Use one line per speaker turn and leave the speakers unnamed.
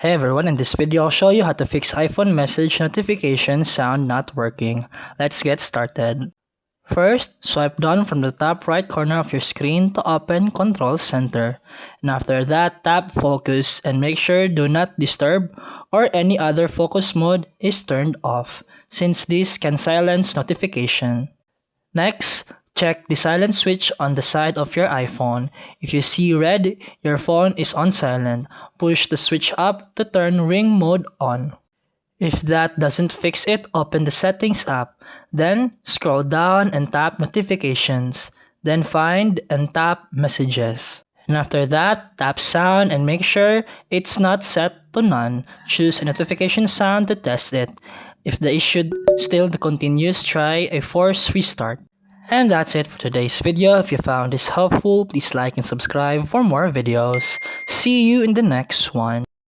Hey everyone, in this video I'll show you how to fix iPhone message notification sound not working. Let's get started. First, swipe down from the top right corner of your screen to open Control Center. And after that, tap Focus and make sure Do Not Disturb or any other focus mode is turned off, since this can silence notification. Next, check the silent switch on the side of your iPhone. If you see red, your phone is on silent. Push the switch up to turn ring mode on. If that doesn't fix it, open the Settings app. Then, scroll down and tap Notifications. Then find and tap Messages. And after that, tap Sound and make sure it's not set to none. Choose a notification sound to test it. If the issue still continues, try a force restart. And that's it for today's video. If you found this helpful, please like and subscribe for more videos. See you in the next one.